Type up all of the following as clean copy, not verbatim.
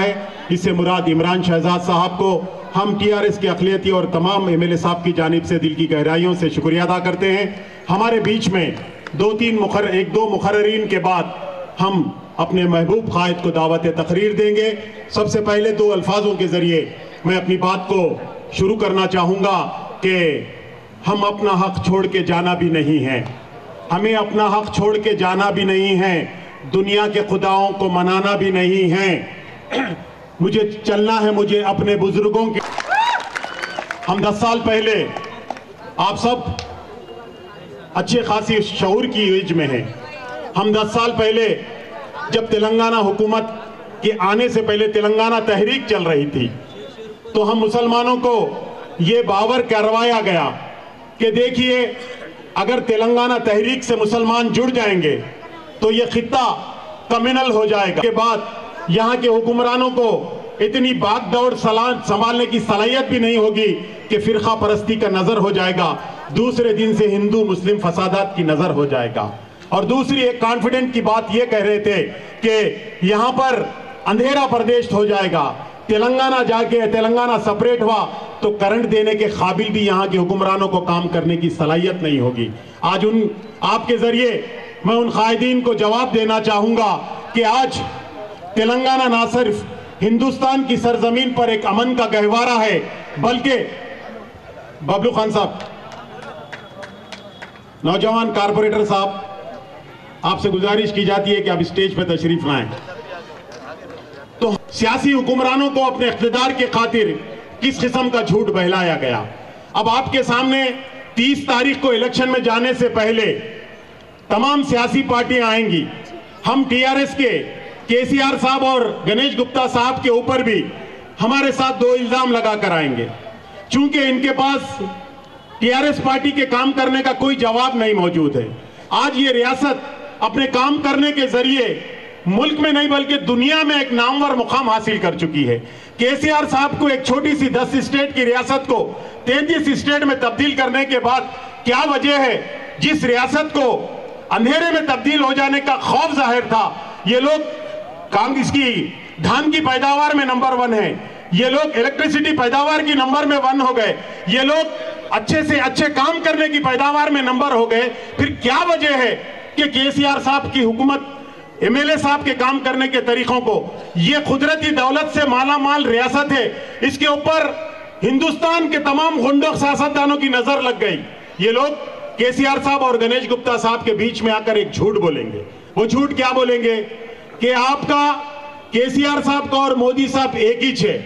है। इससे मुराद इमरान शहजाद साहब को हम टीआरएस के अक़लियती और तमाम एमएलए साहब की जानिब से दिल की गहराइयों से शुक्रिया अदा करते हैं। हमारे बीच में एक दो मुकर्ररीन के बाद हम अपने महबूब कायद को दावत तकरीर देंगे। सबसे पहले 2 अल्फाजों के ज़रिए मैं अपनी बात को शुरू करना चाहूँगा कि हम अपना हक छोड़ के जाना भी नहीं है, हमें अपना हक छोड़ के जाना भी नहीं है, दुनिया के खुदाओं को मनाना भी नहीं है। मुझे चलना है मुझे अपने बुजुर्गों के। हम 10 साल पहले, आप सब अच्छे खासी शऊर की एज में हैं, हम 10 साल पहले जब तेलंगाना हुकूमत के आने से पहले तेलंगाना तहरीक चल रही थी, तो हम मुसलमानों को ये बावर करवाया गया कि देखिए अगर तेलंगाना तहरीक से मुसलमान जुड़ जाएंगे तो ये खित्ता कम्युनल हो जाएगा। के बाद यहाँ के हुक्मरानों को इतनी भागदौड़ संभालने की सलाहियत भी नहीं होगी कि फिरका परस्ती का नजर हो जाएगा, दूसरे दिन से हिंदू मुस्लिम फसादात की नजर हो जाएगा। और दूसरी एक कॉन्फिडेंट की बात ये कह रहे थे कि यहाँ पर अंधेरा प्रदेश हो जाएगा, तेलंगाना सेपरेट हुआ तो करंट देने के काबिल भी यहाँ के हुक्मरानों को काम करने की सलाहियत नहीं होगी। आज आपके जरिए मैं उन कायदीन को जवाब देना चाहूंगा कि आज तेलंगाना ना सिर्फ हिंदुस्तान की सरजमीन पर एक अमन का गहवारा है, बल्कि बबलू खान साहब, नौजवान कारपोरेटर साहब, आपसे गुजारिश की जाती है कि आप स्टेज पर तशरीफ लाएं। तो सियासी हुक्मरानों को अपने इख्तिदार के खातिर किस किस्म का झूठ बहलाया गया। अब आपके सामने 30 तारीख को इलेक्शन में जाने से पहले तमाम सियासी पार्टियां आएंगी। हम टीआरएस के केसीआर साहब और गणेश गुप्ता साहब के ऊपर भी हमारे साथ 2 इल्जाम लगा कर आएंगे, चूंकि इनके पास टीआरएस पार्टी के काम करने का कोई जवाब नहीं मौजूद है। आज ये रियासत अपने काम करने के जरिए मुल्क में नहीं बल्कि दुनिया में एक नामवर मुकाम हासिल कर चुकी है। केसीआर साहब को एक छोटी सी 10 स्टेट की रियासत को 33 स्टेट में तब्दील करने के बाद क्या वजह है, जिस रियासत को अंधेरे में तब्दील हो जाने का खौफ जाहिर था, ये लोग कांग्रेस की धान की पैदावार में नंबर 1 है, ये लोग इलेक्ट्रिसिटी पैदावार की नंबर में 1 हो गए, ये लोग अच्छे से अच्छे काम करने की पैदावार में नंबर हो गए। फिर क्या वजह है कि केसीआर साहब की हुकूमत एमएलए साहब के काम करने के तरीकों को, ये कुदरती दौलत से मालामाल रियासत है, इसके ऊपर हिंदुस्तान के तमाम गुंडों सियासतदानों की नजर लग गई। ये लोग केसीआर साहब और गणेश गुप्ता साहब के बीच में आकर एक झूठ बोलेंगे। वो झूठ क्या बोलेंगे कि आपका केसीआर साहब का और मोदी साहब एक ही है,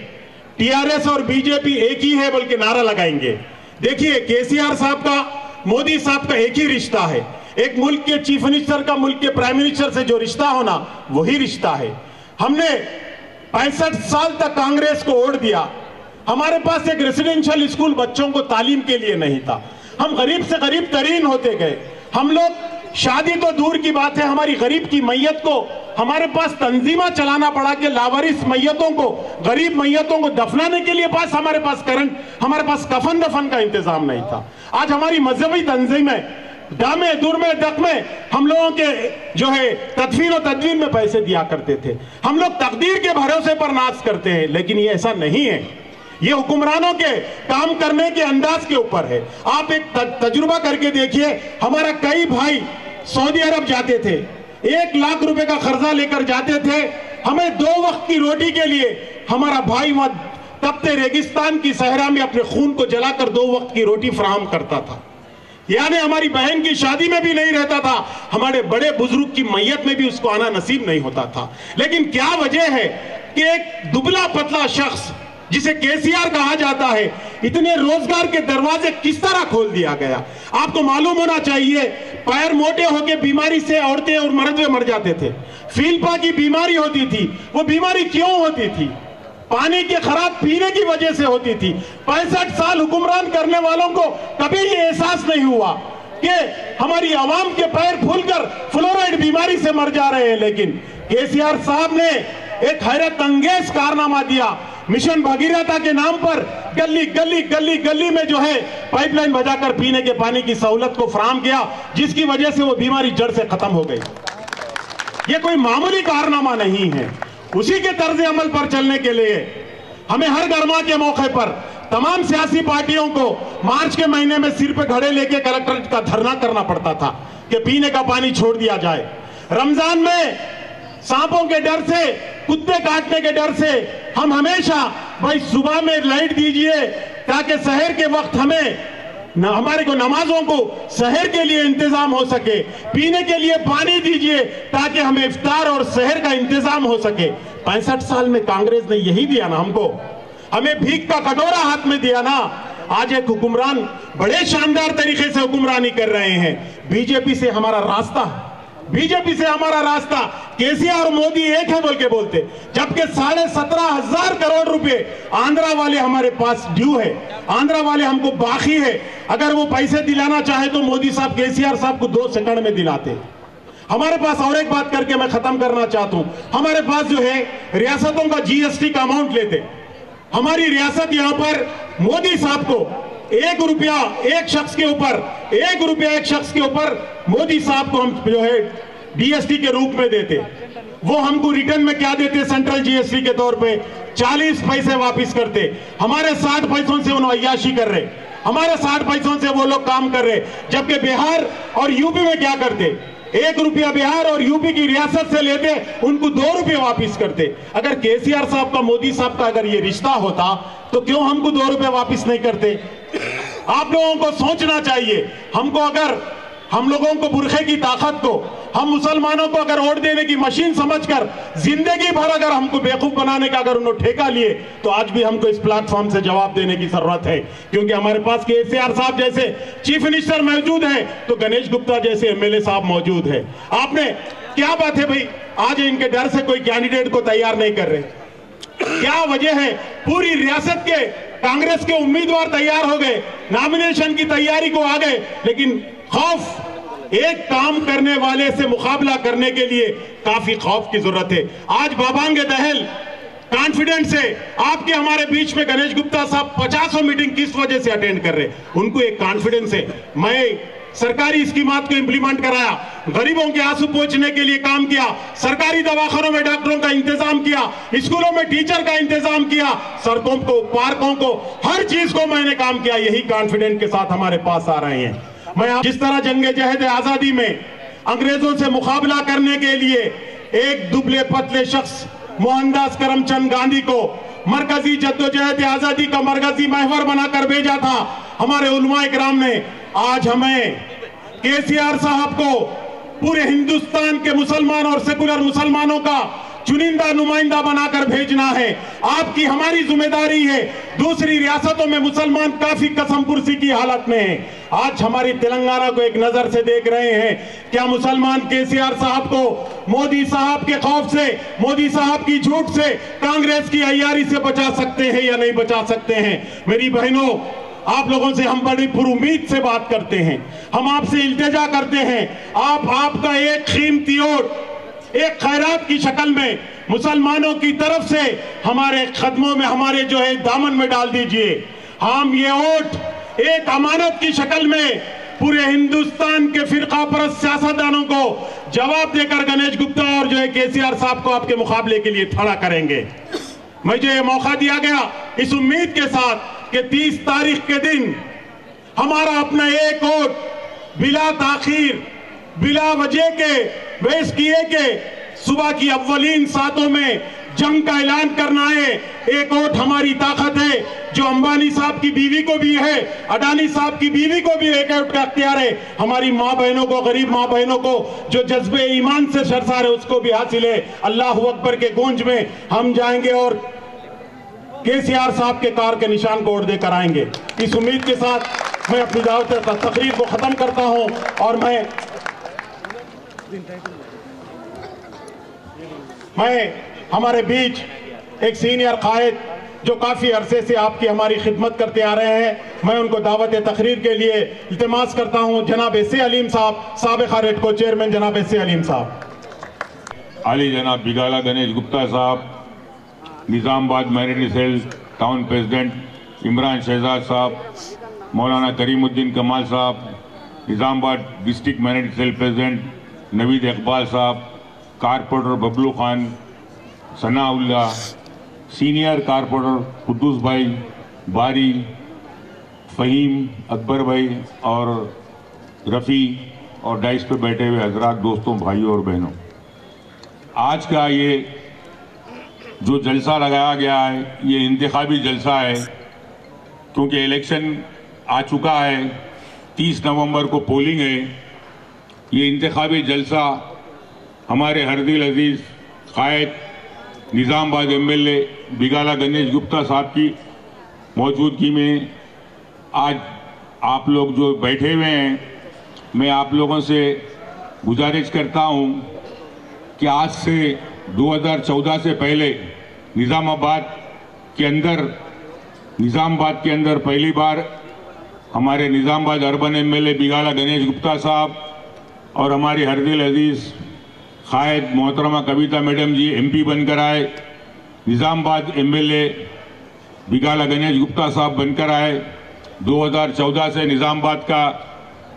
टीआरएस और बीजेपी एक ही है, बल्कि नारा लगाएंगे। देखिए केसीआर साहब का मोदी साहब का एक ही रिश्ता है, एक मुल्क के चीफ मिनिस्टर का मुल्क के प्राइम मिनिस्टर से जो रिश्ता होना वही रिश्ता है। हमने 65 साल तक कांग्रेस को वोट दिया, हमारे पास एक रेसिडेंशियल स्कूल बच्चों को तालीम के लिए नहीं था, हम गरीब से गरीब तरीन होते गए। हम लोग शादी तो दूर की बात है, हमारी गरीब की मैयत को हमारे पास तंजीमा चलाना पड़ा कि लावारिस मैयतों को, गरीब मैयतों को दफनाने के लिए हमारे पास करंट, हमारे पास कफन दफन का इंतजाम नहीं था। आज हमारी मजहबी तंजीमें दामे दुर्मे दकमे हम लोगों के जो है तदफीन और तदवीन में पैसे दिया करते थे। हम लोग तकदीर के भरोसे पर नाज करते हैं, लेकिन ये ऐसा नहीं है। ये हुक्मरानों के काम करने के अंदाज के ऊपर है। आप एक तजुर्बा करके देखिए, हमारा कई भाई सऊदी अरब जाते थे, 1 लाख रुपए का कर्जा लेकर जाते थे, हमें 2 वक्त की रोटी के लिए हमारा भाई वहां तपते रेगिस्तान की सहरा में अपने खून को जलाकर 2 वक्त की रोटी फराहम करता था। यानी हमारी बहन की शादी में भी नहीं रहता था, हमारे बड़े बुजुर्ग की मैयत में भी उसको आना नसीब नहीं होता था। लेकिन क्या वजह है कि एक दुबला पतला शख्स जिसे केसीआर कहा जाता है, इतने रोजगार के दरवाजे किस तरह खोल दिया गया। आपको मालूम होना चाहिए, पैर मोटे होकर बीमारी से औरतें और मर्द मर जाते थे। फील्पा की बीमारी होती थी, वो बीमारी क्यों होती थी? पानी के खराब पीने की वजह से होती थी। 65 साल हुक्मरान करने वालों को कभी ये एहसास नहीं हुआ कि हमारी आवाम के पैर फूलकर फ्लोराइड बीमारी से मर जा रहे हैं। लेकिन केसीआर साहब ने एक हैरत अंगेज कारनामा दिया, मिशन भगीरथा के नाम पर गली गली गली गली में जो है पाइपलाइन बजाकर पीने के पानी की सहूलत को फराहम किया, जिसकी वजह से वो बीमारी जड़ से खत्म हो गई। ये कोई मामूली कारनामा नहीं है। उसी के तर्ज अमल पर चलने के लिए हमें हर गरमा के मौके पर तमाम सियासी पार्टियों को मार्च के महीने में सिर पे घड़े लेके कलेक्ट्रेट का धरना करना पड़ता था कि पीने का पानी छोड़ दिया जाए। रमजान में सांपों के डर से, कुत्ते काटने के डर से हम हमेशा भाई सुबह में लाइट दीजिए ताकि सहर के वक्त हमारे को नमाजों को सहर के लिए इंतजाम हो सके, पीने के लिए पानी दीजिए ताकि हमें इफ्तार और सहर का इंतजाम हो सके। 65 साल में कांग्रेस ने यही दिया ना हमको, हमें भीख का कटोरा हाथ में दिया ना। आज एक हुक्मरान बड़े शानदार तरीके से हुक्मरानी कर रहे हैं। बीजेपी से हमारा रास्ता केसीआर और मोदी एक है बोल के बोलते, जबकि 17,500 करोड़ रुपए आंध्रा वाले हमारे पास ड्यू है, आंध्रा वाले हमको बाकी है। अगर वो पैसे दिलाना चाहे तो मोदी साहब केसीआर साहब को 2 सेकंड में दिलाते। हमारे पास और एक बात करके मैं खत्म करना चाहता हूं, हमारे पास जो है रियासतों का जीएसटी का अमाउंट लेते। हमारी रियासत यहां पर मोदी साहब को 1 रुपया एक शख्स के ऊपर मोदी साहब को हम जो है डीएसटी के रूप में देते। वो हमको रिटर्न में क्या देते? सेंट्रल जीएसटी के तौर पे 40 पैसे वापस करते। हमारे 60 पैसों से उन्होंने अय्याशी कर रहे, हमारे 60 पैसों से वो लोग काम कर रहे। जबकि बिहार और यूपी में क्या करते? 1 रुपया बिहार और यूपी की रियासत से लेते, उनको 2 रुपये वापिस करते। अगर केसीआर साहब का, मोदी साहब का अगर ये रिश्ता होता तो क्यों हमको 2 रुपये वापिस नहीं करते? आप लोगों को सोचना चाहिए। हम लोगों को बुरखे की ताकत को, हम मुसलमानों को अगर वोट देने की मशीन समझकर जिंदगी भर अगर हमको बेवकूफ बनाने का अगर उन्होंने ठेका लिए, तो आज भी हमको इस प्लेटफॉर्म से जवाब देने की जरूरत है। क्योंकि हमारे पास केसीआर साहब जैसे चीफ मिनिस्टर मौजूद है तो गणेश गुप्ता जैसे एमएलए साहब मौजूद है। आपने क्या बात है भाई, आज इनके डर से कोई कैंडिडेट को तैयार नहीं कर रहे, क्या वजह है? पूरी रियासत के कांग्रेस के उम्मीदवार तैयार हो गए, नॉमिनेशन की तैयारी को आ गए, लेकिन खौफ, एक काम करने वाले से मुकाबला करने के लिए काफी खौफ की जरूरत है। आज बाबांग दहल कॉन्फिडेंस से आपके हमारे बीच में गणेश गुप्ता साहब 50 मीटिंग किस वजह से अटेंड कर रहे? उनको एक कॉन्फिडेंस है, मैं सरकारी स्कीमात को इंप्लीमेंट कराया, गरीबों के आंसू पोंछने के लिए काम किया, सरकारी दवाखानों में डॉक्टरों का इंतजाम किया, स्कूलों में टीचर का इंतजाम किया, सड़कों को, पार्कों को, हर चीज को मैंने काम किया। यही कॉन्फिडेंस के साथ हमारे पास आ रहे हैं। मैं जिस तरह जंगे जहद आजादी में अंग्रेजों से मुकाबला करने के लिए एक दुबले पतले शख्स मोहनदास करमचंद गांधी को मरकजी जद्दोजहद आजादी का मरकजी महवर बनाकर भेजा था हमारे उलमाए किराम ने, आज हमें केसीआर साहब को पूरे हिंदुस्तान के मुसलमान और सेकुलर मुसलमानों का चुनिंदा नुमाइंदा बनाकर भेजना है। आपकी हमारी जिम्मेदारी है। दूसरी रियासतों में मुसलमान काफी कसमपुरसी की हालत में है। आज हमारी तेलंगाना को एक नजर से देख रहे हैं, क्या मुसलमान केसीआर साहब को मोदी साहब के खौफ से, मोदी साहब की झूठ से, कांग्रेस की अय्यारी से बचा सकते हैं या नहीं बचा सकते हैं? मेरी बहनों, आप लोगों से हम बड़ी पुरुमीद से बात करते हैं, हम आपसे इल्तिजा करते हैं, आपका एक कीमती वोट एक खैरात की शक्ल में मुसलमानों की तरफ से हमारे कदमों में, हमारे जो है दामन में डाल दीजिए। हम ये वोट एक अमानत की शक्ल में पूरे हिंदुस्तान के फिरका परस्त सियासतदानों को जवाब देकर गणेश गुप्ता और जो है केसीआर साहब को आपके मुकाबले के लिए खड़ा करेंगे। मुझे ये मौका दिया गया इस उम्मीद के साथ कि 30 तारीख के दिन हमारा अपना एक वोट बिला ताखीर, बिला वजह के वेस्ट किए के सुबह की अव्वलीन सातों में जंग का ऐलान करना है। एक वोट हमारी ताकत है, जो अंबानी साहब की बीवी को भी है, अडानी साहब की बीवी को भी एक वोट का अख्तियार है। हमारी माँ बहनों को, गरीब माँ बहनों को जो जज्बे ईमान से सरसार है उसको भी हासिल है। अल्लाह अकबर के गूंज में हम जाएंगे और केसीआर साहब के कार के निशान को वोट देकर आएंगे। इस उम्मीद के साथ मैं अपनी दावत तकरीर को खत्म करता हूं और मैं हमारे बीच एक सीनियर कायद जो काफी अरसे से आपकी हमारी खिदमत करते आ रहे हैं, मैं उनको दावत तकरीर के लिए इल्तिमास करता हूं। जनाब एस.ए. अलीम साहब, साबिक़ा रेडको चेयरमैन जनाब एस.ए. अलीम साहब। आली जनाब Bigala Ganesh Gupta sahab, Nizamabad minority cell town president Imran Shahzad sahab, Maulana Karimuddin Kamal sahab, Nizamabad district minority cell president Naveed Iqbal sahab, corporator Bablu Khan, Sanaullah, senior corporator Quddus bhai, Bari, Faheem, Akbar भाई और रफ़ी और डाइस पे बैठे हुए हजरात, दोस्तों, भाइयों और बहनों, आज का ये जो जलसा लगाया गया है ये इंतखाबी जलसा है, क्योंकि इलेक्शन आ चुका है, 30 नवंबर को पोलिंग है। ये इंतखाबी जलसा हमारे हरदिल अजीज कायद निज़ामबाद एमएलए बिगाला गणेश गुप्ता साहब की मौजूदगी में आज आप लोग जो बैठे हुए हैं, मैं आप लोगों से गुजारिश करता हूं कि आज से 2014 से पहले निज़ामाबाद के अंदर पहली बार हमारे निज़ामाबाद अर्बन एमएलए बिगाला गणेश गुप्ता साहब और हमारी हरदिल अजीज कायद मोहतरमा कविता मैडम जी एमपी बनकर आए। निज़ामाबाद एमएलए बिगाला गणेश गुप्ता साहब बनकर आए। 2014 से निज़ामाबाद का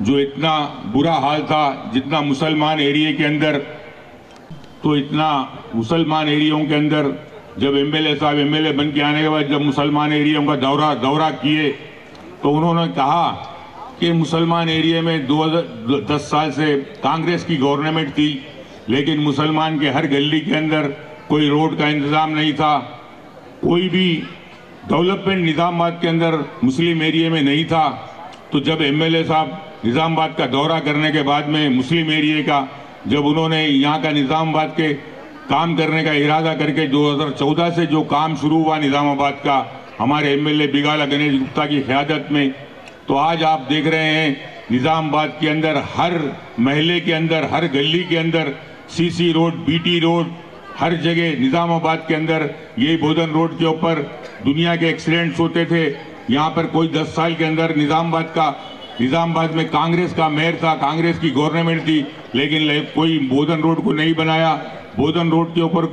जो इतना बुरा हाल था, जितना मुसलमान एरिया के अंदर, तो इतना मुसलमान एरियाओं के अंदर जब एमएलए साहब एमएलए बन के आने के बाद जब मुसलमान एरियाओं का दौरा किए तो उन्होंने कहा कि मुसलमान एरिया में 10 साल से कांग्रेस की गवर्नमेंट थी, लेकिन मुसलमान के हर गली के अंदर कोई रोड का इंतजाम नहीं था, कोई भी डेवलपमेंट निज़ामाबाद के अंदर मुस्लिम एरिया में नहीं था। तो जब एमएलए साहब निज़ामाबाद का दौरा करने के बाद में मुस्लिम एरिया का जब उन्होंने यहाँ का निज़ामाबाद के काम करने का इरादा करके 2014 से जो काम शुरू हुआ निज़ामाबाद का हमारे एमएलए बिगाला गणेश गुप्ता की क़यादत में, तो आज आप देख रहे हैं निज़ामाबाद के अंदर हर महल्ले के अंदर, हर गली के अंदर सीसी रोड, बीटी रोड, हर जगह निज़ामाबाद के अंदर ये बोधन रोड के ऊपर दुनिया के एक्सीडेंट्स होते थे। यहाँ पर कोई 10 साल के अंदर निज़ामाबाद में कांग्रेस का मेयर था, कांग्रेस की गवर्नमेंट थी, लेकिन कोई बोधन रोड को नहीं बनाया। बोधन रोड के ऊपर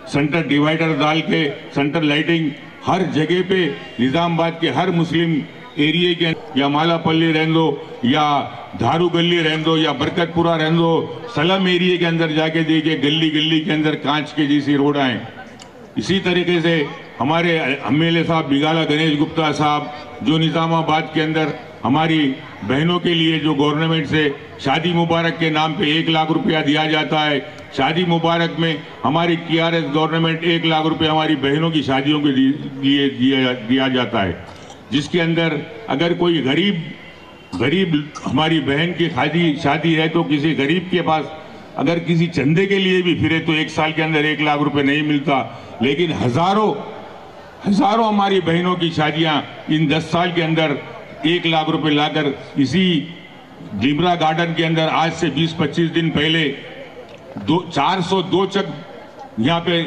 सेंटर डिवाइडर डाल के सेंटर लाइटिंग हर जगह पे निज़ामाबाद के हर मुस्लिम एरिया के, या मालापल्ली रहने दो या धारू गली रहने दो या बरकतपुरा रहने दो, सलम एरिया के अंदर जाके देखिए गली गली के अंदर कांच के जैसी रोड आए। इसी तरीके से हमारे एमएलए साहब बिगाला गणेश गुप्ता साहब जो निज़ामाबाद के अंदर हमारी बहनों के लिए जो गवर्नमेंट से शादी मुबारक के नाम पे 1 लाख रुपया दिया जाता है, शादी मुबारक में हमारी टीआरएस गवर्नमेंट 1 लाख रुपया हमारी बहनों की शादियों के लिए दिया जाता है, जिसके अंदर अगर कोई गरीब हमारी बहन की शादी है तो किसी गरीब के पास अगर किसी चंदे के लिए भी फिरे तो 1 साल के अंदर 1 लाख रुपए नहीं मिलता, लेकिन हजारों हमारी बहनों की शादियां इन 10 साल के अंदर 1 लाख रुपए लाकर इसी डिमरा गार्डन के अंदर आज से 20-25 दिन पहले 402 चक यहाँ पे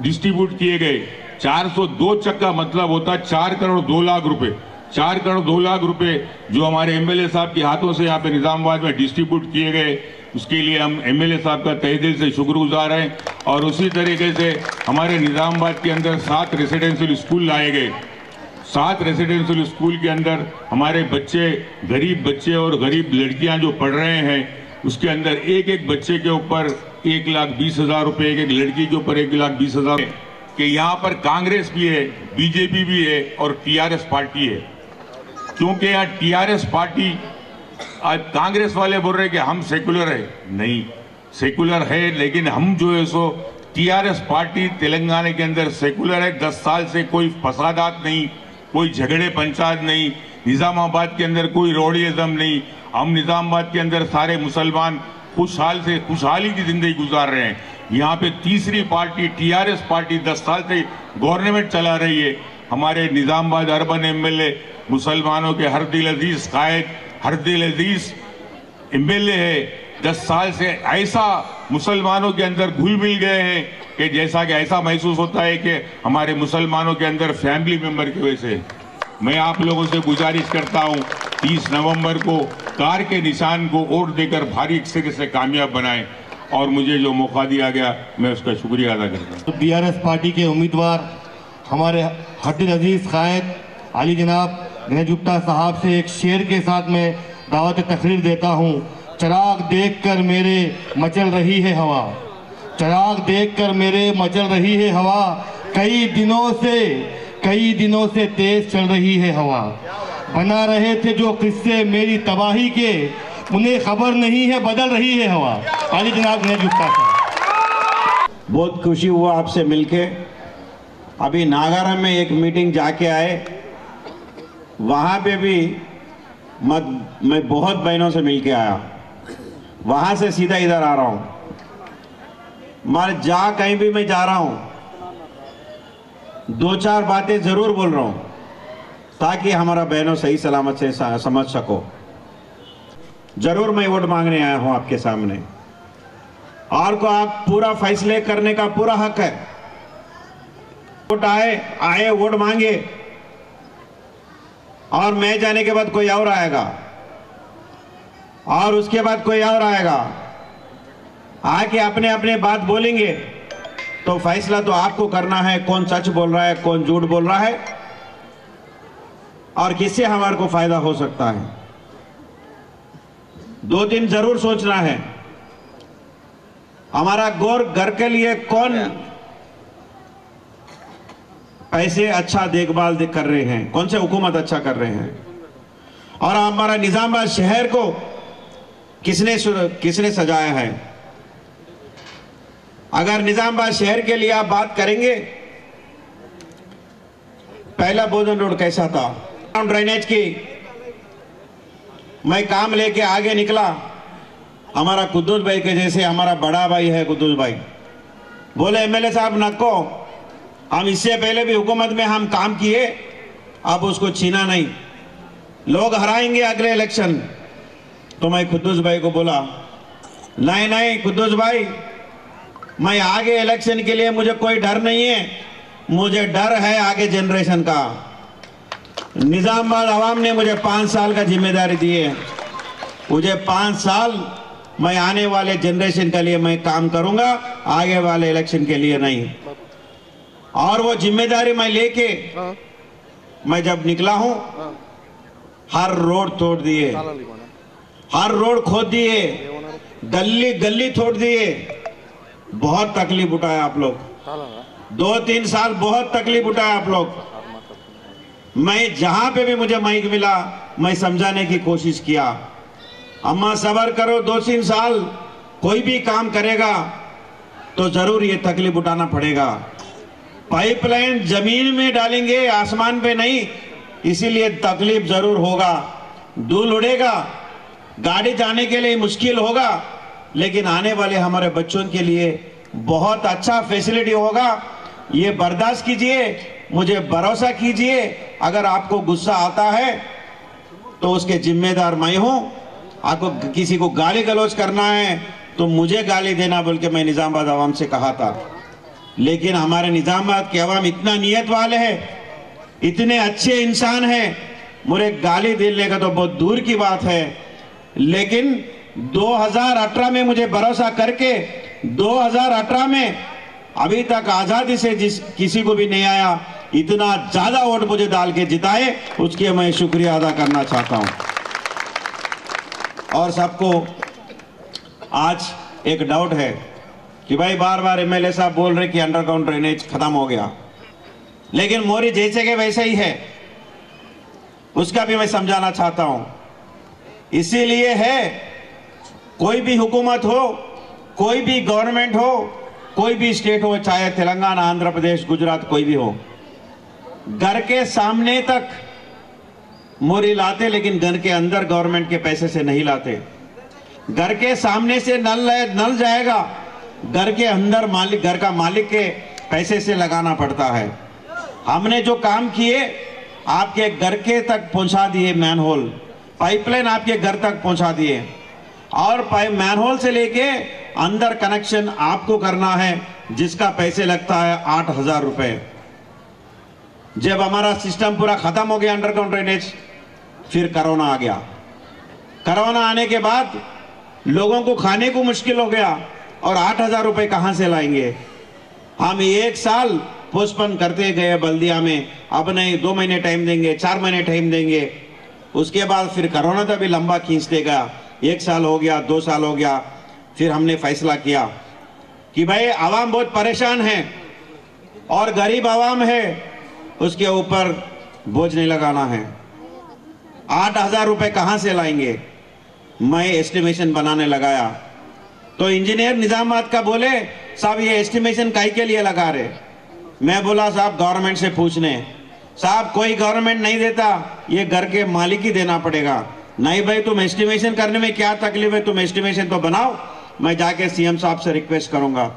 डिस्ट्रीब्यूट किए गए। 402 चक का मतलब होता है 4 करोड़ 2 लाख रुपए। 4 करोड़ 2 लाख रुपए जो हमारे एमएलए साहब के हाथों से यहाँ पे निज़ामाबाद में डिस्ट्रीब्यूट किए गए, उसके लिए हम एमएलए साहब का तहे दिल से शुक्रगुजार हैं। और उसी तरीके से हमारे निज़ामाबाद के अंदर 7 रेसिडेंशियल स्कूल लाए गए। 7 रेसिडेंशियल स्कूल के अंदर हमारे बच्चे, गरीब बच्चे और गरीब लड़कियां जो पढ़ रहे हैं, उसके अंदर एक बच्चे के ऊपर 1,20,000 रुपए, एक लड़की के ऊपर 1,20,000। कि यहाँ पर कांग्रेस भी है, बीजेपी भी है और टीआरएस पार्टी है। क्योंकि यहाँ टीआरएस पार्टी, आज कांग्रेस वाले बोल रहे कि हम सेकुलर है, नहीं सेकुलर है, लेकिन हम जो है सो टीआरएस पार्टी तेलंगाना के अंदर सेकुलर है। 10 साल से कोई फसादात नहीं, कोई झगड़े पंचायत नहीं, निज़ामाबाद के अंदर कोई रोडियज़म नहीं। हम निज़ामाबाद के अंदर सारे मुसलमान खुशहाली की जिंदगी गुजार रहे हैं। यहाँ पे तीसरी पार्टी टीआरएस पार्टी 10 साल से गवर्नमेंट चला रही है। हमारे निज़ामाबाद अर्बन एमएलए मुसलमानों के हरदिल अजीज एमएलए है। 10 साल से ऐसा मुसलमानों के अंदर घुल मिल गए हैं कि जैसा कि ऐसा महसूस होता है कि हमारे मुसलमानों के अंदर फैमिली मेंबर की वजह से। मैं आप लोगों से गुजारिश करता हूं 30 नवंबर को कार के निशान को वोट देकर भारी अक्सर से कामयाब बनाएं, और मुझे जो मौका दिया गया मैं उसका शुक्रिया अदा करता हूं। तो बीआरएस पार्टी के उम्मीदवार हमारे हरदिल अजीज कायद अली जनाब गणेश गुप्ता साहब से एक शेर के साथ मैं दावत तकरीर देता हूँ। चिराग देखकर मेरे मचल रही है हवा, चिराग देखकर मेरे मचल रही है हवा, कई दिनों से तेज चल रही है हवा। बना रहे थे जो किस्से मेरी तबाही के, उन्हें खबर नहीं है बदल रही है हवा। आली जनाब गणेश गुप्ता साहब। बहुत खुशी हुआ आपसे मिलके। अभी नागारम में एक मीटिंग जाके आए, वहाँ पे भी मैं बहुत बहनों से मिलके आया, वहाँ से सीधा इधर आ रहा हूँ। जहाँ कहीं भी मैं जा रहा हूँ 2-4 बातें जरूर बोल रहा हूँ ताकि हमारा बहनों सही सलामत से समझ सको। जरूर मैं वोट मांगने आया हूँ आपके सामने, और को आप पूरा फैसले करने का पूरा हक है। वोट आए वोट मांगे, और मैं जाने के बाद कोई और आएगा, और उसके बाद कोई और आएगा, आके अपने अपने बात बोलेंगे, तो फैसला तो आपको करना है कौन सच बोल रहा है, कौन झूठ बोल रहा है, और किससे हमारे को फायदा हो सकता है। 2 दिन जरूर सोचना है, हमारा गौर घर के लिए कौन पैसे अच्छा देखभाल कर रहे हैं, कौन से हुकूमत अच्छा कर रहे हैं, और हमारा निजामाबाद शहर को किसने सजाया है। अगर निजामाबाद शहर के लिए आप बात करेंगे, पहला बोधन रोड कैसा था, ड्रेनेज की मैं काम लेके आगे निकला, हमारा कुद्दूस भाई के जैसे हमारा बड़ा भाई है कुद्दूस भाई, बोले एमएलए साहब नको, हम इससे पहले भी हुकूमत में हम काम किए, अब उसको छीना नहीं, लोग हराएंगे अगले इलेक्शन। तो मैं कुद्दूस भाई को बोला नहीं कुद्दूस भाई, मैं आगे इलेक्शन के लिए मुझे कोई डर नहीं है, मुझे डर है आगे जनरेशन का। निजामाबाद आवाम ने मुझे 5 साल का जिम्मेदारी दी है, मुझे 5 साल मैं आने वाले जनरेशन के लिए मैं काम करूंगा, आगे वाले इलेक्शन के लिए नहीं। और वो जिम्मेदारी मैं लेके मैं जब निकला हूं, हर रोड तोड़ दिए, हर रोड खोद दिए, गली गली तोड़ दिए, बहुत तकलीफ उठाया आप लोग, 2-3 साल बहुत तकलीफ उठाया आप लोग। मैं जहां पे भी मुझे माइक मिला मैं समझाने की कोशिश किया, अम्मा सब्र करो, 2-3 साल कोई भी काम करेगा तो जरूर ये तकलीफ उठाना पड़ेगा। पाइपलाइन जमीन में डालेंगे, आसमान पे नहीं, इसीलिए तकलीफ जरूर होगा, धूल उड़ेगा, गाड़ी जाने के लिए मुश्किल होगा, लेकिन आने वाले हमारे बच्चों के लिए बहुत अच्छा फैसिलिटी होगा। ये बर्दाश्त कीजिए, मुझे भरोसा कीजिए। अगर आपको गुस्सा आता है तो उसके जिम्मेदार मैं हूं। आपको किसी को गाली गलौज करना है तो मुझे गाली देना बोल के मैं निजामाबाद आवाम से कहा था, लेकिन हमारे निजामाबाद के आवाम इतना नियत वाले हैं, इतने अच्छे इंसान हैं, मुझे गाली देने का तो बहुत दूर की बात है। लेकिन 2018 में मुझे भरोसा करके 2018 में अभी तक आजादी से किसी को भी नहीं आया, इतना ज्यादा वोट मुझे डाल के जिताए, उसके मैं शुक्रिया अदा करना चाहता हूं। और सबको आज एक डाउट है कि भाई बार बार एमएलए साहब बोल रहे कि अंडरग्राउंड ड्रेनेज खत्म हो गया, लेकिन मोरी जैसे के वैसे ही है, उसका भी मैं समझाना चाहता हूं। इसीलिए है, कोई भी हुकूमत हो, कोई भी गवर्नमेंट हो, कोई भी स्टेट हो, चाहे तेलंगाना, आंध्र प्रदेश, गुजरात, कोई भी हो, घर के सामने तक मोरी लाते, लेकिन घर के अंदर गवर्नमेंट के पैसे से नहीं लाते। घर के सामने से नल जाएगा, घर के अंदर घर का मालिक के पैसे से लगाना पड़ता है। हमने जो काम किए आपके घर के तक पहुंचा दिए, मैनहोल पाइपलाइन आपके घर तक पहुंचा दिए, और मैनहोल से लेके अंदर कनेक्शन आपको करना है, जिसका पैसे लगता है 8,000 रुपए। जब हमारा सिस्टम पूरा खत्म हो गया अंडरग्राउंड ड्रेनेज, फिर कोरोना आ गया। कोरोना आने के बाद लोगों को खाने को मुश्किल हो गया, और 8,000 रुपए कहां से लाएंगे। हम 1 साल पोस्टपोन करते गए बल्दिया में, अब नहीं 2 महीने टाइम देंगे, 4 महीने टाइम देंगे। उसके बाद फिर कोरोना तो भी लंबा खींचते गया, 1 साल हो गया, 2 साल हो गया, फिर हमने फैसला किया कि भाई आवाम बहुत परेशान है और गरीब आवाम है, उसके ऊपर बोझ नहीं लगाना है। 8,000 रुपए कहां से लाएंगे? मैं एस्टिमेशन बनाने लगाया तो इंजीनियर निजामाबाद का बोले, साहब ये एस्टिमेशन काहे के लिए लगा रहे? मैं बोला साहब गवर्नमेंट से पूछने। साहब कोई गवर्नमेंट नहीं देता, ये घर के मालिक ही देना पड़ेगा। नहीं भाई तुम एस्टिमेशन करने में क्या तकलीफ है, तुम एस्टिमेशन तो बनाओ, मैं जाके सीएम साहब से रिक्वेस्ट करूंगा।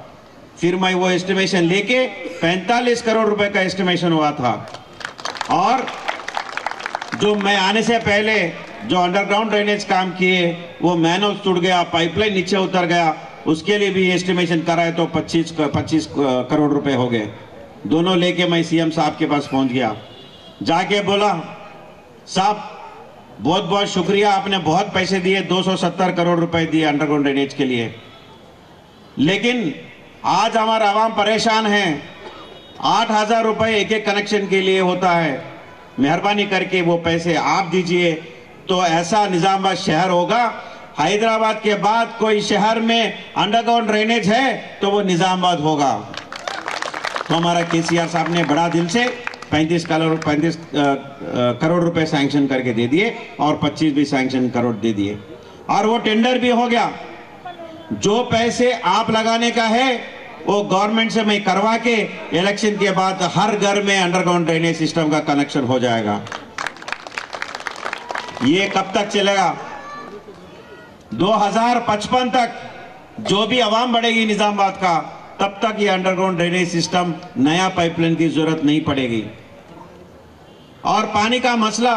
फिर मैं वो एस्टिमेशन लेके 45 करोड़ रुपए का एस्टिमेशन हुआ था। और जो मैं आने से पहले जो अंडरग्राउंड ड्रेनेज काम किए वो मैनहोल टूट गया, पाइपलाइन नीचे उतर गया, उसके लिए भी एस्टिमेशन कराए तो 25 करोड़ रुपए हो गए। दोनों लेके मैं सीएम साहब के पास पहुंच गया, जाके बोला साहब बहुत बहुत शुक्रिया, आपने बहुत पैसे दिए, 270 करोड़ रुपए दिए अंडरग्राउंड ड्रेनेज के लिए, लेकिन आज हमारा आवाम परेशान है। 8,000 रुपए एक एक कनेक्शन के लिए होता है, मेहरबानी करके वो पैसे आप दीजिए तो ऐसा निजामाबाद शहर होगा। हैदराबाद के बाद कोई शहर में अंडरग्राउंड ड्रेनेज है तो वो निजामाबाद होगा। तो हमारा केसीआर साहब ने बड़ा दिल से 35 करोड़ रुपए सैंक्शन करके दे दिए और 25 भी सैंक्शन करोड़ दे दिए और वो टेंडर भी हो गया। जो पैसे आप लगाने का है वो गवर्नमेंट से मैं करवा के इलेक्शन के बाद हर घर में अंडरग्राउंड ड्रेनेज सिस्टम का कनेक्शन हो जाएगा। ये कब तक चलेगा? 2055 तक जो भी आवाम बढ़ेगी निजामाबाद का, तब तक ये अंडरग्राउंड ड्रेनेज सिस्टम नया पाइपलाइन की जरूरत नहीं पड़ेगी। और पानी का मसला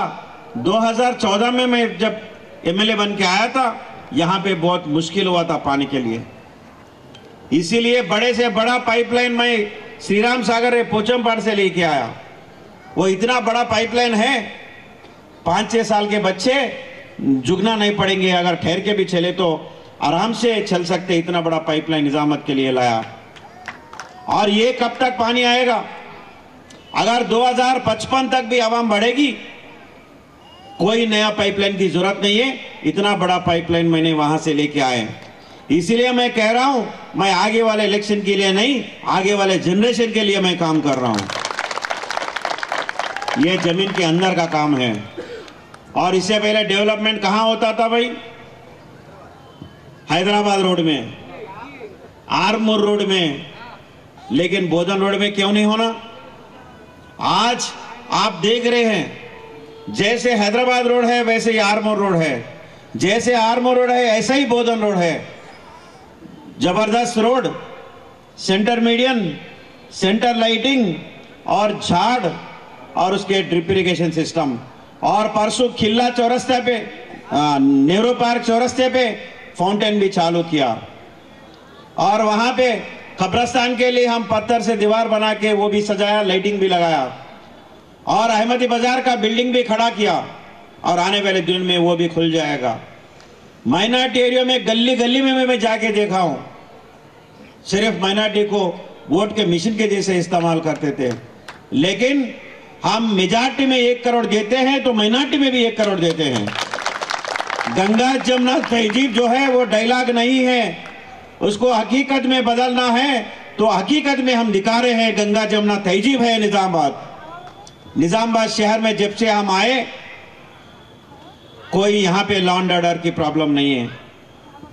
2014 में मैं जब एमएलए बन के आया था, यहां पे बहुत मुश्किल हुआ था पानी के लिए, इसीलिए बड़े से बड़ा पाइपलाइन मैं श्री राम सागर पोचमपाड़ से लेके आया। वो इतना बड़ा पाइपलाइन है, 5-6 साल के बच्चे जुगना नहीं पड़ेंगे, अगर ठहर के भी चले तो आराम से चल सकते, इतना बड़ा पाइपलाइन निजामत के लिए लाया। और ये कब तक पानी आएगा? अगर 2055 तक भी आवाम बढ़ेगी, कोई नया पाइपलाइन की जरूरत नहीं है, इतना बड़ा पाइपलाइन मैंने वहां से लेके आए। इसीलिए मैं कह रहा हूं, मैं आगे वाले इलेक्शन के लिए नहीं, आगे वाले जनरेशन के लिए मैं काम कर रहा हूं। यह जमीन के अंदर का काम है। और इससे पहले डेवलपमेंट कहां होता था भाई? हैदराबाद रोड में, आरमूर रोड में, लेकिन बोधन रोड में क्यों नहीं होना? आज आप देख रहे हैं, जैसे हैदराबाद रोड है वैसे ही आरमूर रोड है, जैसे आरमूर रोड है ऐसा ही बोधन रोड है। जबरदस्त road, centre median, centre lighting और झाड़ और उसके ड्रिप इरिगेशन सिस्टम। और परसों खिल्ला चौरस्ते पे, नेहरू पार्क चौरस्ते पे फाउंटेन भी चालू किया। और वहां पे कब्रस्तान के लिए हम पत्थर से दीवार बना के वो भी सजाया, लाइटिंग भी लगाया। और अहमदी बाजार का बिल्डिंग भी खड़ा किया और आने वाले दिन में वो भी खुल जाएगा। माइनॉरिटी एरिया में गली गली में मैं जाके देखा हूं, सिर्फ माइनॉरिटी को वोट के मिशन के जैसे इस्तेमाल करते थे, लेकिन हम मेजॉरिटी में 1 करोड़ देते हैं तो माइनॉरिटी में भी 1 करोड़ देते हैं। गंगा जमुना तहजीब जो है वो डायलॉग नहीं है, उसको हकीकत में बदलना है। तो हकीकत में हम दिखा रहे हैं, गंगा जमुना तहजीब है निजामाबाद शहर में। जब से हम आए, कोई यहां पे लॉ एंड ऑर्डर की प्रॉब्लम नहीं है।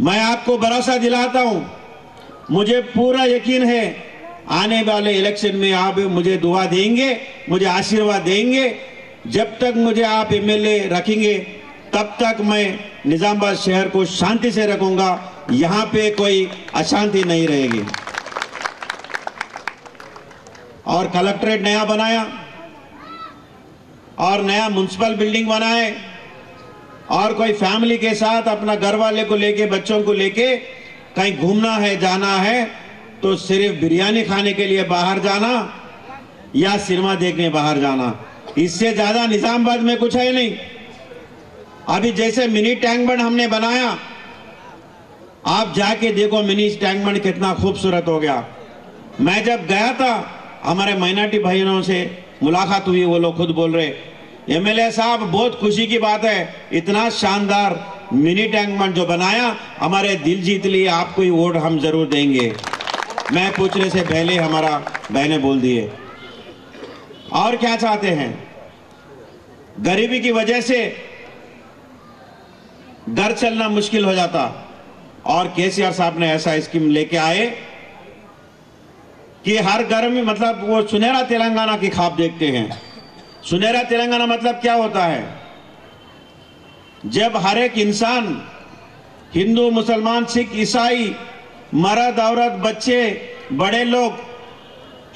मैं आपको भरोसा दिलाता हूं, मुझे पूरा यकीन है आने वाले इलेक्शन में आप मुझे दुआ देंगे, मुझे आशीर्वाद देंगे। जब तक मुझे आप एमएलए रखेंगे तब तक मैं निजामाबाद शहर को शांति से रखूंगा, यहां पे कोई अशांति नहीं रहेगी। और कलेक्ट्रेट नया बनाया और नया म्युनिसिपल बिल्डिंग बनाए, और कोई फैमिली के साथ अपना घर वाले को लेके, बच्चों को लेके कहीं घूमना है, जाना है, तो सिर्फ बिरयानी खाने के लिए बाहर जाना या सिनेमा देखने बाहर जाना, इससे ज्यादा निजामाबाद में कुछ है नहीं। अभी जैसे मिनी टैंक बंड हमने बनाया, आप जाके देखो मिनी टैंक बंड कितना खूबसूरत हो गया। मैं जब गया था, हमारे माइनॉरिटी भाइयों से मुलाकात हुई, वो लोग खुद बोल रहे, एमएलए साहब बहुत खुशी की बात है, इतना शानदार मिनी टैंक बंड जो बनाया, हमारे दिल जीत लिए, आपको ही वोट हम जरूर देंगे। मैं पूछने से पहले हमारा बहने बोल दिए। और क्या चाहते हैं? गरीबी की वजह से घर चलना मुश्किल हो जाता, और केसीआर साहब ने ऐसा स्कीम लेके आए कि हर घर में, मतलब वो सुनहरा तेलंगाना की ख्वाब देखते हैं। सुनहरा तेलंगाना मतलब क्या होता है? जब हर एक इंसान, हिंदू, मुसलमान, सिख, ईसाई, मर्द, औरत, बच्चे, बड़े लोग,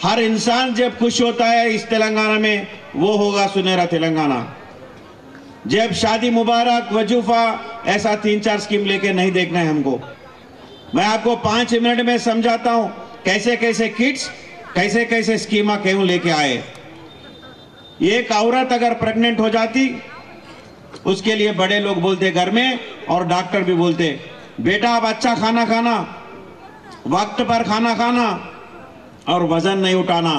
हर इंसान जब खुश होता है इस तेलंगाना में, वो होगा सुनहरा तेलंगाना। जब शादी मुबारक, वजूफा, ऐसा 3-4 स्कीम लेके नहीं देखना है हमको। मैं आपको 5 मिनट में समझाता हूं कैसे कैसे किड्स, कैसे कैसे स्कीमा क्यों लेके आए। एक औरत अगर प्रेग्नेंट हो जाती, उसके लिए बड़े लोग बोलते घर में, और डॉक्टर भी बोलते, बेटा आप अच्छा खाना खाना, वक्त पर खाना खाना, और वजन नहीं उठाना।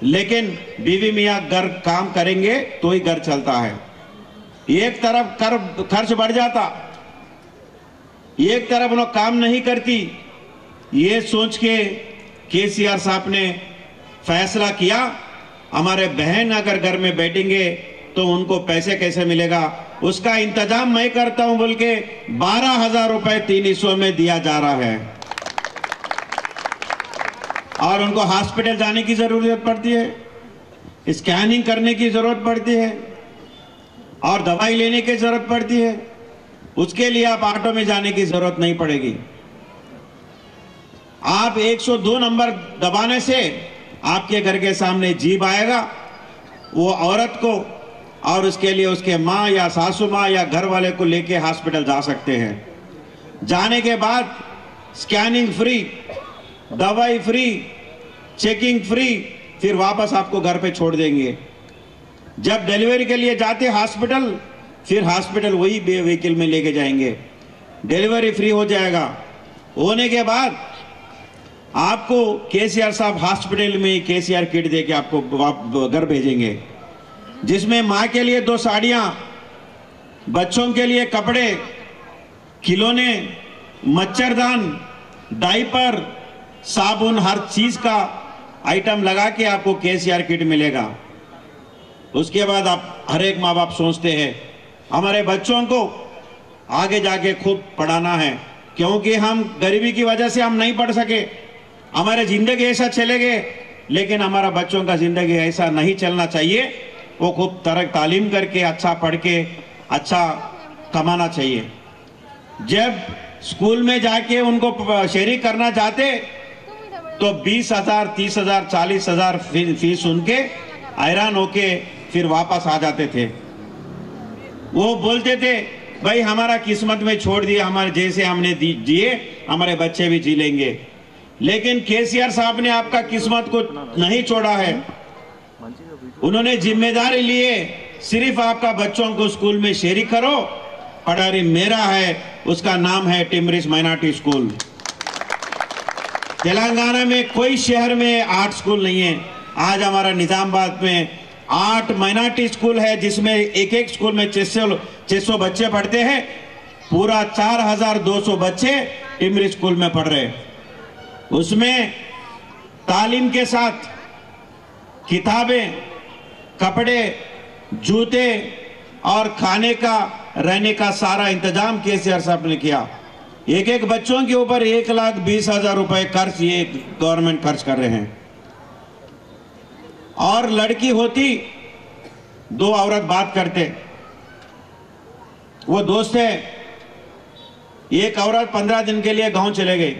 लेकिन बीवी मियाँ घर काम करेंगे तो ही घर चलता है। एक तरफ खर्च बढ़ जाता, एक तरफ लोग काम नहीं करती। ये सोच के केसीआर साहब ने फैसला किया, हमारे बहन अगर घर में बैठेंगे तो उनको पैसे कैसे मिलेगा, उसका इंतजाम मैं करता हूं बोल के 12,000 रुपए 3 हिस्सों में दिया जा रहा है। और उनको हॉस्पिटल जाने की जरूरत पड़ती है, स्कैनिंग करने की जरूरत पड़ती है, और दवाई लेने की जरूरत पड़ती है। उसके लिए आप ऑटो में जाने की जरूरत नहीं पड़ेगी। आप 102 नंबर दबाने से आपके घर के सामने जीप आएगा, वो औरत को और उसके लिए उसके माँ या सासू माँ या घर वाले को लेके हॉस्पिटल जा सकते हैं। जाने के बाद स्कैनिंग फ्री, दवाई फ्री, चेकिंग फ्री, फिर वापस आपको घर पे छोड़ देंगे। जब डिलीवरी के लिए जाते हॉस्पिटल, फिर हॉस्पिटल वही व्हीकल में लेके जाएंगे। डिलीवरी फ्री हो जाएगा। होने के बाद आपको केसीआर साहब हॉस्पिटल में केसीआर किट देके आपको घर भेजेंगे, जिसमें माँ के लिए 2 साड़ियाँ, बच्चों के लिए कपड़े, खिलौने, मच्छरदान, डायपर, साबुन, हर चीज का आइटम लगा के आपको केसीआर किट मिलेगा। उसके बाद आप, हर एक माँ बाप सोचते हैं हमारे बच्चों को आगे जाके खूब पढ़ाना है, क्योंकि हम गरीबी की वजह से हम नहीं पढ़ सके, हमारे जिंदगी ऐसा चले गए, लेकिन हमारा बच्चों का जिंदगी ऐसा नहीं चलना चाहिए। वो खूब तरह तालीम करके, अच्छा पढ़ के, अच्छा कमाना चाहिए। जब स्कूल में जाके उनको शेयरिंग करना चाहते तो 20,000, 30,000, 40,000 फीस उनके हैरान होके फिर वापस आ जाते थे। वो बोलते थे भाई हमारा किस्मत में छोड़ दिया, हमारे जैसे हमने जिए हमारे बच्चे भी जी लेंगे। लेकिन केसीआर साहब ने आपका किस्मत को नहीं छोड़ा है। उन्होंने जिम्मेदारी लिए, सिर्फ आपका बच्चों को स्कूल में शेयरिंग करो, पढ़ाई मेरा है, उसका नाम है टिमरिस माइनॉरिटी स्कूल। तेलंगाना में कोई शहर में 8 स्कूल नहीं है। आज हमारा निजामाबाद में 8 माइनॉरिटी स्कूल है, जिसमें एक स्कूल में 600 बच्चे पढ़ते हैं। पूरा 4,200 बच्चे टिमरिस स्कूल में पढ़ रहे हैं। उसमें तालीम के साथ किताबें, कपड़े, जूते और खाने का, रहने का सारा इंतजाम केसीआर साहब ने किया। एक बच्चों के ऊपर 1,20,000 रुपए खर्च ये गवर्नमेंट खर्च कर रहे हैं। और लड़की होती, 2 औरत बात करते, वो दोस्त है। एक औरत 15 दिन के लिए गांव चले गई,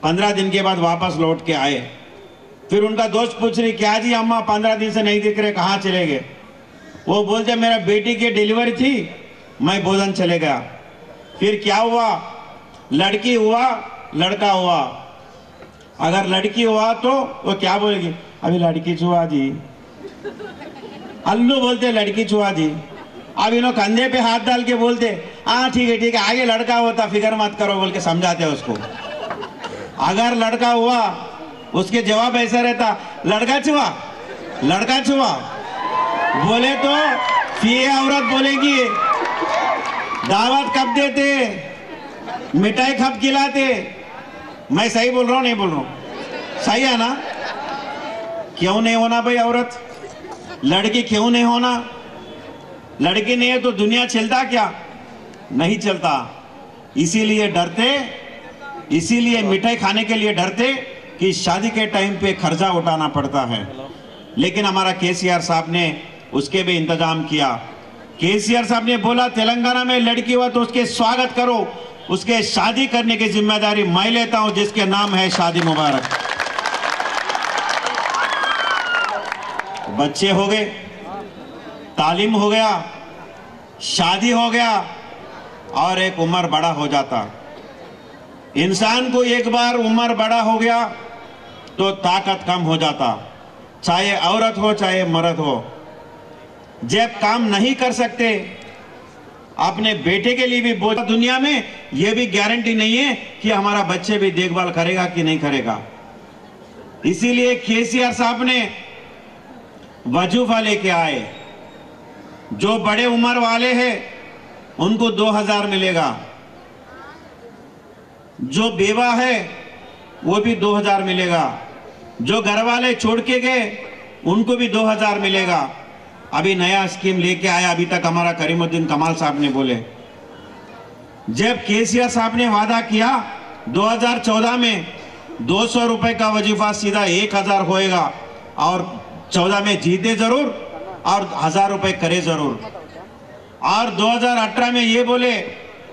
15 दिन के बाद वापस लौट के आए। फिर उनका दोस्त पूछ रही, क्या जी अम्मा 15 दिन से नहीं दिख रहे, कहाँ चले गए? वो बोलते मेरा बेटी की डिलीवरी थी, मैं बोधन चले गया। फिर क्या हुआ? लड़की हुआ, लड़का हुआ। अगर लड़की हुआ तो वो क्या बोलेगी? अभी लड़की छुआ जी, अल्लू बोलते लड़की छुआ जी। अब इन्हों कंधे पे हाथ डाल के बोलते हाँ ठीक है आगे लड़का होता, फिक्र मत करो बोल के समझाते उसको। अगर लड़का हुआ, उसके जवाब ऐसा रहता, लड़का छुआ, लड़का छुआ बोले तो ये औरत बोलेगी दावत कब देते, मिठाई कब खिलाते, मैं सही बोल रहा हूं नहीं बोल रहा हूं? सही है ना? क्यों नहीं होना भाई औरत? लड़की क्यों नहीं होना? लड़की नहीं है तो दुनिया चलता क्या? नहीं चलता। इसीलिए डरते, इसीलिए मिठाई खाने के लिए डरते कि शादी के टाइम पे खर्चा उठाना पड़ता है। लेकिन हमारा केसीआर साहब ने उसके भी इंतजाम किया। केसीआर साहब ने बोला तेलंगाना में लड़की हुआ तो उसके स्वागत करो, उसके शादी करने की जिम्मेदारी मैं लेता हूं, जिसके नाम है शादी मुबारक। बच्चे हो गए, तालीम हो गया, शादी हो गया और एक उम्र बड़ा हो जाता। इंसान को एक बार उम्र बड़ा हो गया तो ताकत कम हो जाता, चाहे औरत हो चाहे मर्द हो। जब काम नहीं कर सकते, अपने बेटे के लिए भी बोझ, दुनिया में यह भी गारंटी नहीं है कि हमारा बच्चे भी देखभाल करेगा कि नहीं करेगा। इसीलिए केसीआर साहब ने वजीफा लेके आए। जो बड़े उम्र वाले हैं उनको 2000 मिलेगा, जो बेवा है वो भी 2000 मिलेगा, जो घर वाले छोड़ के गए उनको भी 2000 मिलेगा। अभी नया स्कीम लेके आया, अभी तक हमारा करीमुद्दीन कमाल साहब ने बोले। जब केसीआर साहब ने वादा किया 2014 में 200 रुपए का वजीफा सीधा 1000 होएगा और 14 में जीते जरूर और 1000 रुपए करे जरूर। और 2018 में ये बोले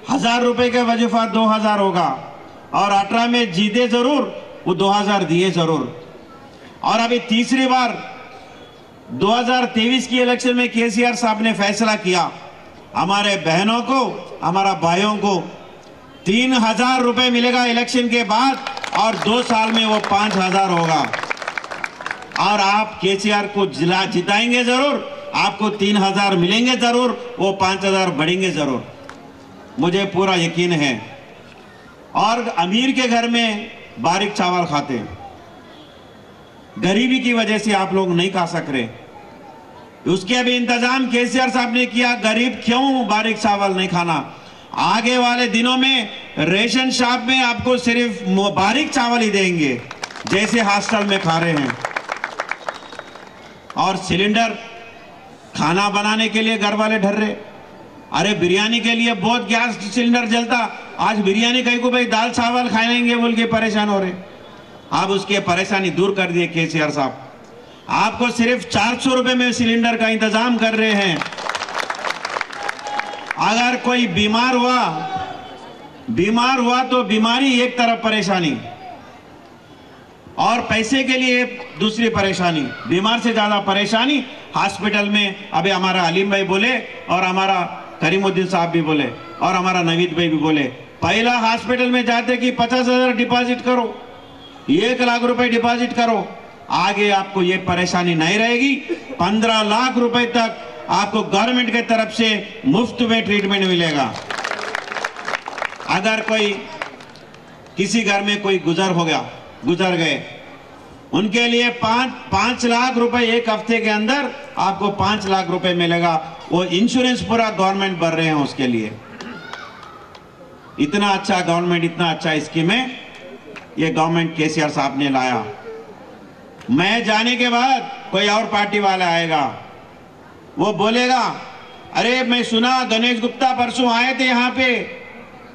1000 रुपए का वजीफा 2000 होगा और 18 में जीते जरूर, वो 2000 दिए जरूर। और अभी तीसरी बार 2023 की इलेक्शन में केसीआर साहब ने फैसला किया हमारे बहनों को, हमारा भाइयों को 3000 रुपए मिलेगा इलेक्शन के बाद और 2 साल में वो 5000 होगा। और आप केसीआर को जिताएंगे जरूर, आपको 3000 मिलेंगे जरूर, वो 5000 बढ़ेंगे जरूर, मुझे पूरा यकीन है। और अमीर के घर में बारीक चावल खाते, गरीबी की वजह से आप लोग नहीं खा सक रहे, उसके भी इंतजाम केसीआर साहब ने किया। गरीब क्यों बारीक चावल नहीं खाना? आगे वाले दिनों में रेशन शॉप में आपको सिर्फ बारीक चावल ही देंगे जैसे हॉस्टल में खा रहे हैं। और सिलेंडर खाना बनाने के लिए घर वाले डर रहे, अरे बिरयानी के लिए बहुत गैस सिलेंडर जलता, आज बिरयानी कहीं को भाई दाल चावल खाएंगे बोल के परेशान हो रहे। आप उसके परेशानी दूर कर दिए केसीआर साहब, आपको सिर्फ 400 रुपए में सिलेंडर का इंतजाम कर रहे हैं। अगर कोई बीमार हुआ तो बीमारी एक तरफ परेशानी और पैसे के लिए दूसरी परेशानी, बीमार से ज्यादा परेशानी हॉस्पिटल में। अभी हमारा अलीम भाई बोले और हमारा करीमुद्दीन साहब भी बोले और हमारा नवीद भाई भी बोले, पहला हॉस्पिटल में जाते कि 50,000 डिपॉजिट करो, 1 लाख रुपए डिपॉजिट करो। आगे आपको ये परेशानी नहीं रहेगी, 15 लाख रुपए तक आपको गवर्नमेंट के तरफ से मुफ्त में ट्रीटमेंट मिलेगा। अगर कोई किसी घर में कोई गुजर गए, उनके लिए 5 लाख रुपए एक हफ्ते के अंदर आपको 5 लाख रुपए मिलेगा। वो इंश्योरेंस पूरा गवर्नमेंट भर रहे हैं उसके लिए। इतना अच्छा गवर्नमेंट, इतना अच्छा स्कीम है ये गवर्नमेंट केसीआर साहब ने लाया। मैं जाने के बाद कोई और पार्टी वाला आएगा, वो बोलेगा अरे मैं सुना गणेश गुप्ता परसों आए थे यहाँ पे,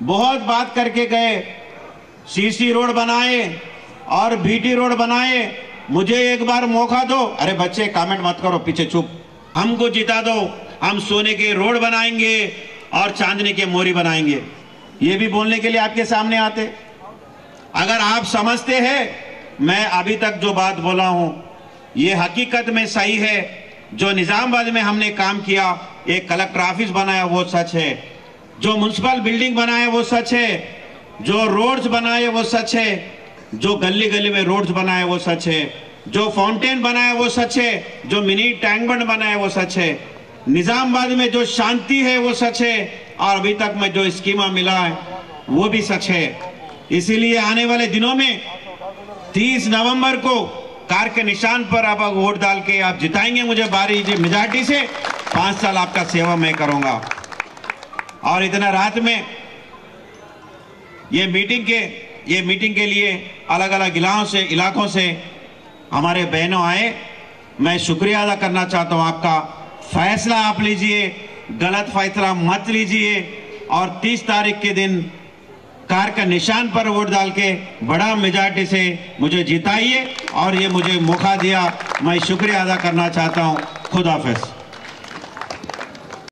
बहुत बात करके गए, सीसी रोड बनाए और बीटी रोड बनाए, मुझे एक बार मौका दो। अरे बच्चे कमेंट मत करो, पीछे चुप, हमको जिता दो, हम सोने के रोड बनाएंगे और चांदनी के मोरी बनाएंगे। ये भी बोलने के लिए आपके सामने आते। अगर आप समझते हैं मैं अभी तक जो बात बोला हूं ये हकीकत में सही है, जो निजामाबाद में हमने काम किया, एक कलेक्टर ऑफिस बनाया वो सच है, जो म्युनिसिपल बिल्डिंग बनाया वो सच है, जो रोड्स बनाए वो सच है, जो गली गली में रोड्स बनाए वो सच है, जो फाउंटेन बनाया वो सच है, जो मिनी टैंक बंड बनाया वो सच है, निजामाबाद में जो शांति है वो सच है, और अभी तक में जो स्कीमा मिला है वो भी सच है। इसीलिए आने वाले दिनों में 30 नवंबर को कार के निशान पर आप वोट डाल के आप जिताएंगे मुझे भारी मेजॉरिटी से। 5 साल आपका सेवा मैं करूंगा। और इतना रात में ये मीटिंग के ये मीटिंग के लिए अलग अलग इलाकों से हमारे बहनों आए। मैं शुक्रिया अदा करना चाहता हूँ आपका। फैसला आप लीजिए, गलत फैसला मत लीजिए और 30 तारीख के दिन कार का निशान पर वोट डाल के बड़ा मेजॉरिटी से मुझे जिताइए और ये मुझे मौका दिया, मैं शुक्रिया अदा करना चाहता हूँ। खुदा हाफिज।